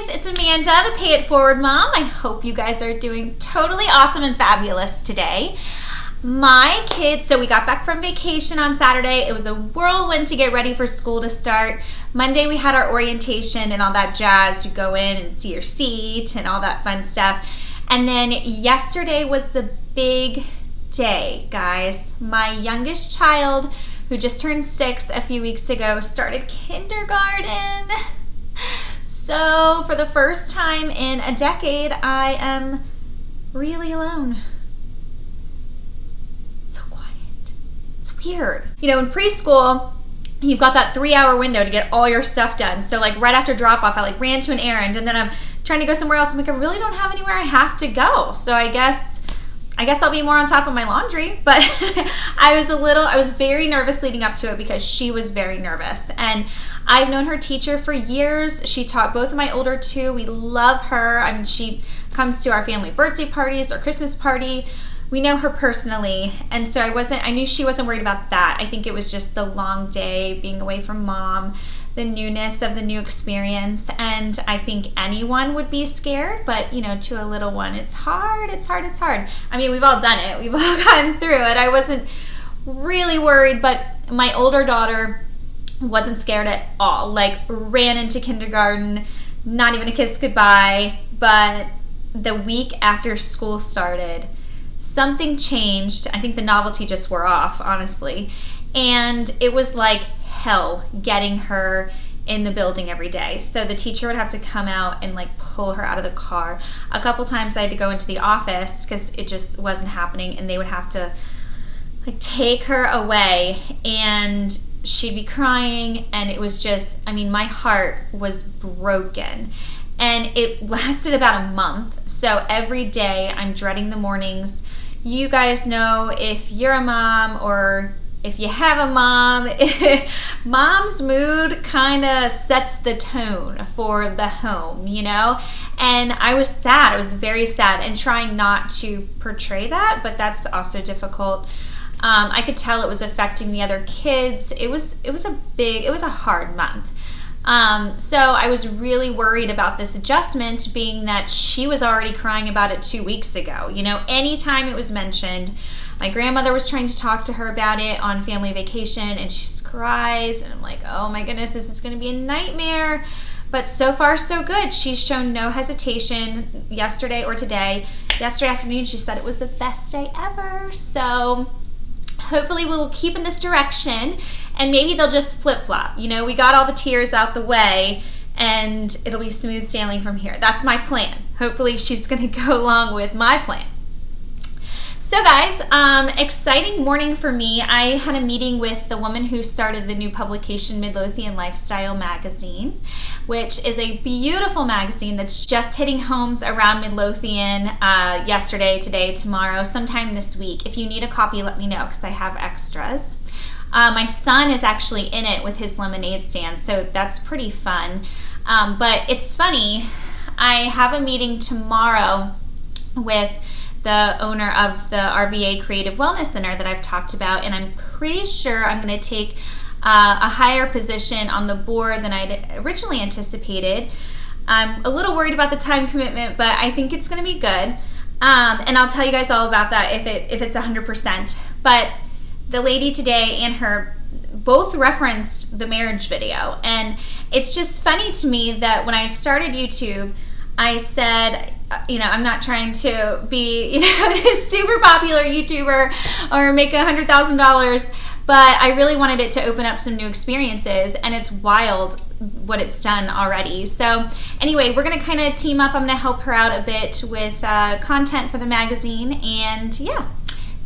it's Amanda, the Pay It Forward Mom. I hope you guys are doing totally awesome and fabulous today. My kids, so we got back from vacation on Saturday. It was a whirlwind to get ready for school to start. Monday we had our orientation and all that jazz. You go in and see your seat and all that fun stuff. And then yesterday was the big day, guys. My youngest child, who just turned 6 a few weeks ago, started kindergarten. So for the first time in a decade, I am really alone. So quiet. It's weird. You know, in preschool, you've got that 3-hour window to get all your stuff done. So like right after drop off, I ran to an errand and then I'm trying to go somewhere else. I'm like, I really don't have anywhere I have to go. So I guess I'll be more on top of my laundry, but I was very nervous leading up to it because she was very nervous. And I've known her teacher for years. She taught both of my older two. We love her. I mean, she comes to our family birthday parties or Christmas party. We know her personally. And so I knew she wasn't worried about that. I think it was just the long day, being away from mom, the newness of the new experience. And I think anyone would be scared, but you know, to a little one, it's hard. I mean, we've all done it. We've all gotten through it. I wasn't really worried, but my older daughter wasn't scared at all. Like, ran into kindergarten, not even a kiss goodbye. But the week after school started, something changed. I think the novelty just wore off, honestly. And it was like hell getting her in the building every day. So the teacher would have to come out and like pull her out of the car. A couple times I had to go into the office because it just wasn't happening, and they would have to like take her away, and she'd be crying, and it was just, I mean, my heart was broken. And it lasted about a month. So every day I'm dreading the mornings. You guys know, if you're a mom or if you have a mom, mom's mood kind of sets the tone for the home, you know? And I was sad. I was very sad, and trying not to portray that, but that's also difficult. I could tell it was affecting the other kids. It was a hard month. So I was really worried about this adjustment, being that she was already crying about it 2 weeks ago. You know, anytime it was mentioned, my grandmother was trying to talk to her about it on family vacation, and she just cries, and I'm like, oh my goodness, this is going to be a nightmare. But so far, so good. She's shown no hesitation yesterday or today. Yesterday afternoon, she said it was the best day ever. So hopefully we'll keep in this direction, and maybe they'll just flip-flop. You know, we got all the tears out the way, and it'll be smooth sailing from here. That's my plan. Hopefully she's going to go along with my plan. So guys, exciting morning for me. I had a meeting with the woman who started the new publication, Midlothian Lifestyle Magazine, which is a beautiful magazine that's just hitting homes around Midlothian yesterday, today, tomorrow, sometime this week. If you need a copy, let me know, because I have extras. My son is actually in it with his lemonade stand, so that's pretty fun. But it's funny, I have a meeting tomorrow with the owner of the RVA Creative Wellness Center that I've talked about, and I'm pretty sure I'm going to take a higher position on the board than I'd originally anticipated. I'm a little worried about the time commitment, but I think it's going to be good. And I'll tell you guys all about that if it's 100%. But the lady today and her both referenced the marriage video, and it's just funny to me that when I started YouTube, I said, you know, I'm not trying to be, you know, this super popular YouTuber or make $100,000, but I really wanted it to open up some new experiences, and it's wild what it's done already. So anyway, we're going to kind of team up. I'm going to help her out a bit with content for the magazine, and yeah,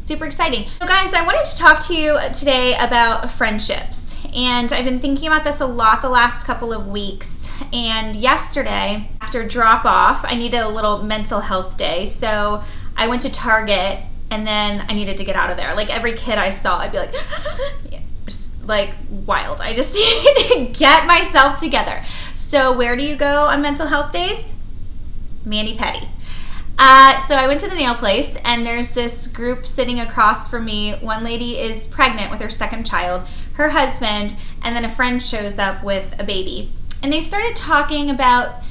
super exciting. So guys, I wanted to talk to you today about friendships, and I've been thinking about this a lot the last couple of weeks. And yesterday, after drop off, I needed a little mental health day. So I went to Target, and then I needed to get out of there. Like, every kid I saw, I'd be like, just like wild. I just need to get myself together. So where do you go on mental health days? Mani-pedi. So I went to the nail place, and there's this group sitting across from me. One lady is pregnant with her second child, her husband, and then a friend shows up with a baby. And they started talking about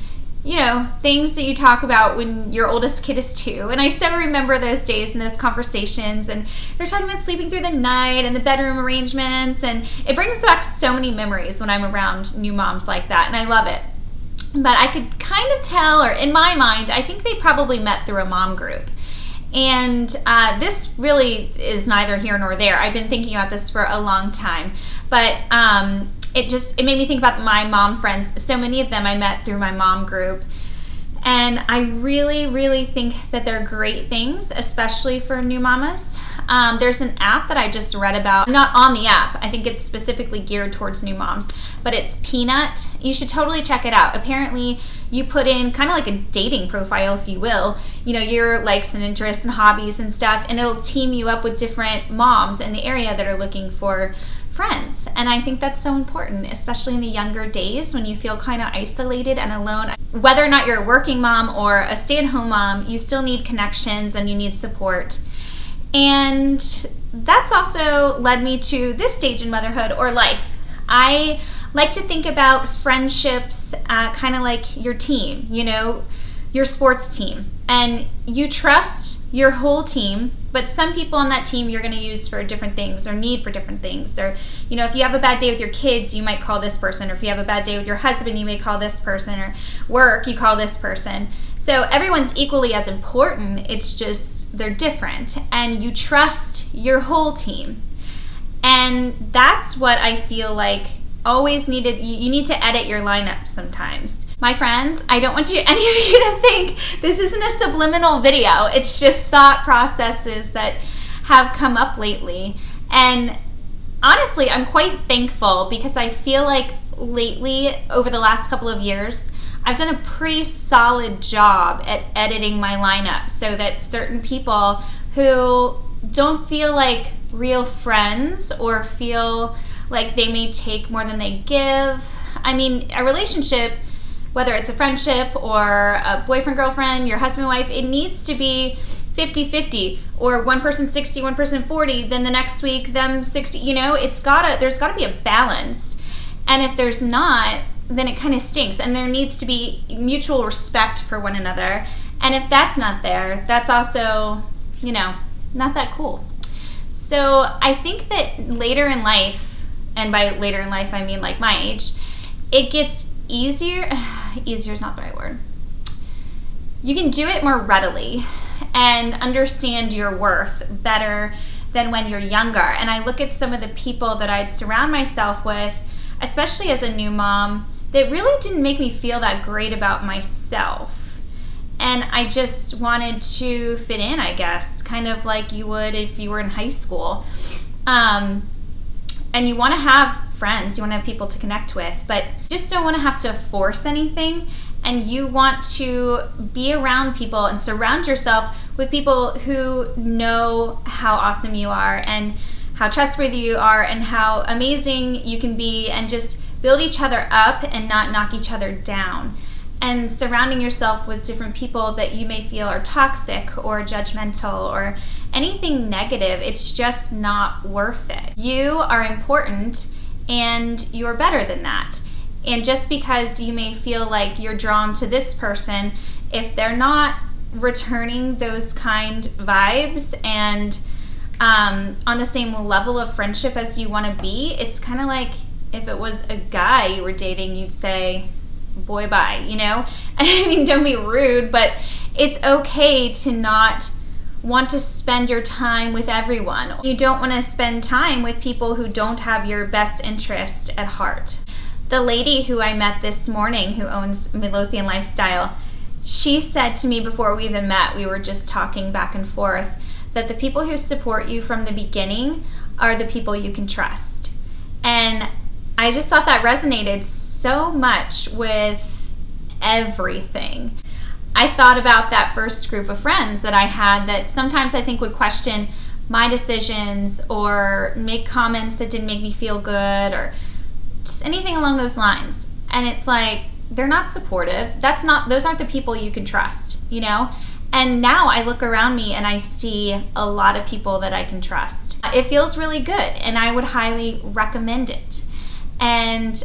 things that you talk about when your oldest kid is 2. And I so remember those days and those conversations, and they're talking about sleeping through the night and the bedroom arrangements, and it brings back so many memories when I'm around new moms like that, and I love it. But I could kind of tell, or in my mind, I think they probably met through a mom group. And this really is neither here nor there. I've been thinking about this for a long time, but it made me think about my mom friends. So many of them I met through my mom group, and I really, really think that they're great things, especially for new mamas. There's an app that I just read about. I'm not on the app. I think it's specifically geared towards new moms, but it's Peanut. You should totally check it out. Apparently, you put in kind of like a dating profile, if you will, your likes and interests and hobbies and stuff, and it'll team you up with different moms in the area that are looking for friends. And I think that's so important, especially in the younger days when you feel kind of isolated and alone. Whether or not you're a working mom or a stay-at-home mom, you still need connections and you need support. And that's also led me to this stage in motherhood or life. I like to think about friendships kind of like your team, your sports team. And you trust your whole team, but some people on that team you're going to use for different things or need for different things. Or, if you have a bad day with your kids, you might call this person. Or if you have a bad day with your husband, you may call this person. Or work, you call this person. So everyone's equally as important. It's just they're different. And you trust your whole team. And that's what I feel like always needed. You need to edit your lineup sometimes. My friends, I don't want any of you to think this isn't a subliminal video. It's just thought processes that have come up lately. And honestly, I'm quite thankful because I feel like lately, over the last couple of years, I've done a pretty solid job at editing my lineup so that certain people who don't feel like real friends or feel like they may take more than they give. I mean, a relationship, whether it's a friendship or a boyfriend-girlfriend, your husband-wife, it needs to be 50-50, or one person 60, one person 40, then the next week them 60, there's gotta be a balance. And if there's not, then it kind of stinks. And there needs to be mutual respect for one another. And if that's not there, that's also, not that cool. So I think that later in life, and by later in life I mean like my age, it gets easier is not the right word. You can do it more readily and understand your worth better than when you're younger. And I look at some of the people that I'd surround myself with, especially as a new mom, that really didn't make me feel that great about myself. And I just wanted to fit in, I guess, kind of like you would if you were in high school. And you want to have friends, you want to have people to connect with, but you just don't want to have to force anything. And you want to be around people and surround yourself with people who know how awesome you are and how trustworthy you are and how amazing you can be, and just build each other up and not knock each other down. And surrounding yourself with different people that you may feel are toxic or judgmental or anything negative, it's just not worth it. You are important and you're better than that. And just because you may feel like you're drawn to this person, if they're not returning those kind vibes and on the same level of friendship as you want to be, it's kind of like if it was a guy you were dating, you'd say, boy, bye, I mean, don't be rude, but it's okay to not want to spend your time with everyone. You don't want to spend time with people who don't have your best interest at heart. The lady who I met this morning who owns Midlothian Lifestyle, she said to me before we even met, we were just talking back and forth, that the people who support you from the beginning are the people you can trust. And I just thought that resonated so much with everything. I thought about that first group of friends that I had that sometimes I think would question my decisions or make comments that didn't make me feel good or just anything along those lines. And it's like, they're not supportive. Those aren't the people you can trust, And now I look around me and I see a lot of people that I can trust. It feels really good, and I would highly recommend it. And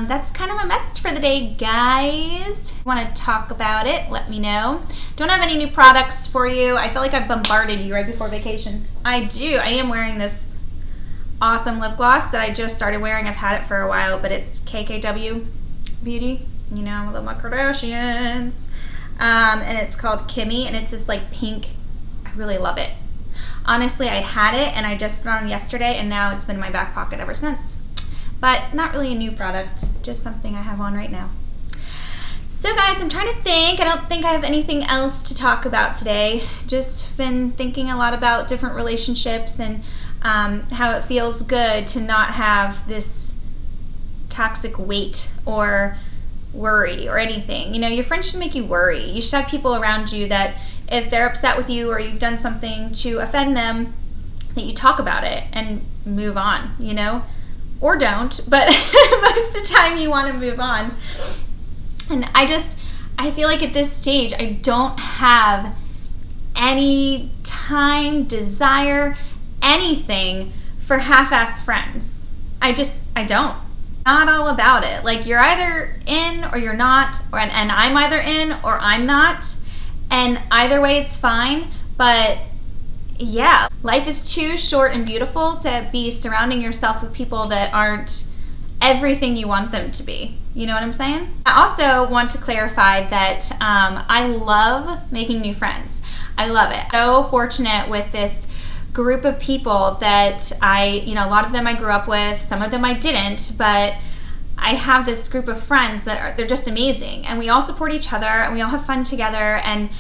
that's kind of my message for the day, guys. Want to talk about it? Let me know. Don't have any new products for you. I feel like I bombarded you right before vacation. I do. I am wearing this awesome lip gloss that I just started wearing. I've had it for a while, but it's KKW Beauty. You know, I love my Kardashians. And it's called Kimmy, and it's this like pink. I really love it. Honestly, I had it and I just put it on yesterday, and now it's been in my back pocket ever since. But not really a new product, just something I have on right now. So guys, I'm trying to think. I don't think I have anything else to talk about today. Just been thinking a lot about different relationships and how it feels good to not have this toxic weight or worry or anything. You know, your friends should make you worry. You should have people around you that if they're upset with you or you've done something to offend them, that you talk about it and move on, you know? Or don't, but most of the time you want to move on. And I feel like at this stage, I don't have any time, desire, anything for half-assed friends. I don't. Not all about it. Like, you're either in or you're not, and I'm either in or I'm not, and either way it's fine. But yeah, life is too short and beautiful to be surrounding yourself with people that aren't everything you want them to be. You know what I'm saying? I also want to clarify that I love making new friends. I love it. So fortunate with this group of people that a lot of them I grew up with, some of them I didn't, but I have this group of friends that they're just amazing, and we all support each other and we all have fun together, and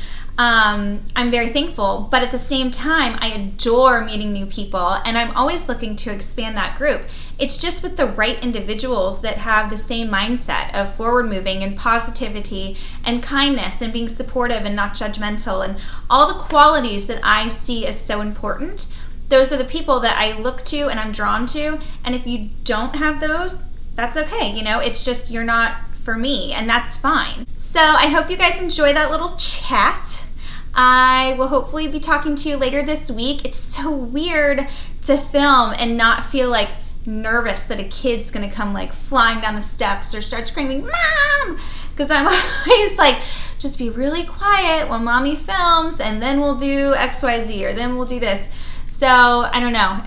I'm very thankful. But at the same time, I adore meeting new people, and I'm always looking to expand that group. It's just with the right individuals that have the same mindset of forward moving and positivity and kindness and being supportive and not judgmental and all the qualities that I see as so important. Those are the people that I look to and I'm drawn to. And if you don't have those, that's okay. You know, it's just you're not for me, and that's fine. So I hope you guys enjoy that little chat. I will hopefully be talking to you later this week. It's so weird to film and not feel like nervous that a kid's gonna come like flying down the steps or start screaming, "Mom!" Because I'm always like, just be really quiet when mommy films, and then we'll do XYZ, or then we'll do this. So I don't know.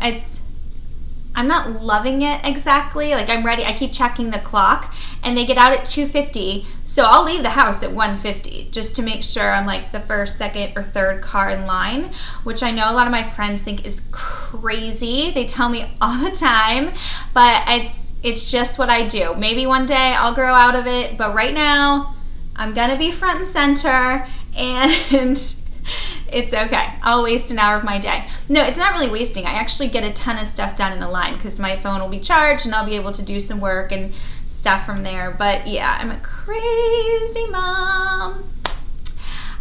I'm not loving it exactly. Like, I'm ready. I keep checking the clock, and they get out at 2:50. So I'll leave the house at 1:50 just to make sure I'm like the first, second, or third car in line, which I know a lot of my friends think is crazy. They tell me all the time, but it's just what I do. Maybe one day I'll grow out of it, but right now I'm gonna be front and center, and it's okay. I'll waste an hour of my day. No, it's not really wasting. I actually get a ton of stuff done in the line because my phone will be charged and I'll be able to do some work and stuff from there. But yeah, I'm a crazy mom.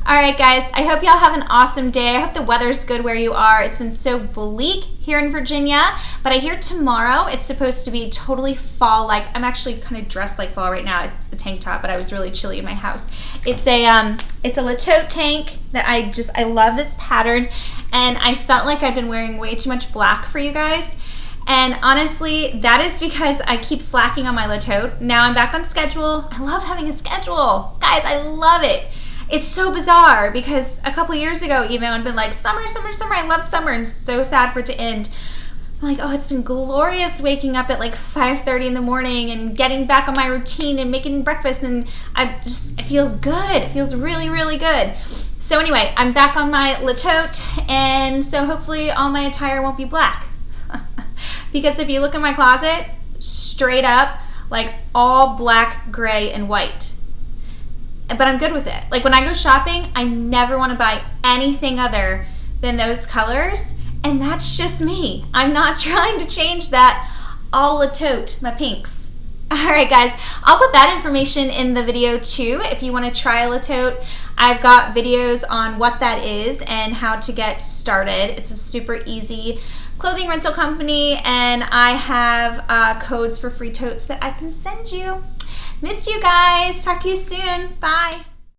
All right, guys, I hope y'all have an awesome day. I hope the weather's good where you are. It's been so bleak here in Virginia, but I hear tomorrow it's supposed to be totally fall-like. I'm actually kind of dressed like fall right now. It's a tank top, but I was really chilly in my house. It's a TOTE tank that I love this pattern, and I felt like I've been wearing way too much black for you guys. And honestly, that is because I keep slacking on my TOTE. Now I'm back on schedule. I love having a schedule. Guys, I love it. It's so bizarre because a couple years ago even I'd been like, summer, summer, summer, I love summer, and so sad for it to end. I'm like, oh, it's been glorious waking up at like 5:30 in the morning and getting back on my routine and making breakfast, and it feels good. It feels really, really good. So anyway, I'm back on my TOTE, and so hopefully all my attire won't be black. Because if you look in my closet, straight up, like all black, gray, and white. But I'm good with it. Like, when I go shopping, I never want to buy anything other than those colors, and that's just me. I'm not trying to change that. All TOTE, my pinks. All right, guys, I'll put that information in the video too if you want to try a TOTE. I've got videos on what that is and how to get started. It's a super easy clothing rental company, and I have codes for free totes that I can send you. Missed you guys. Talk to you soon. Bye.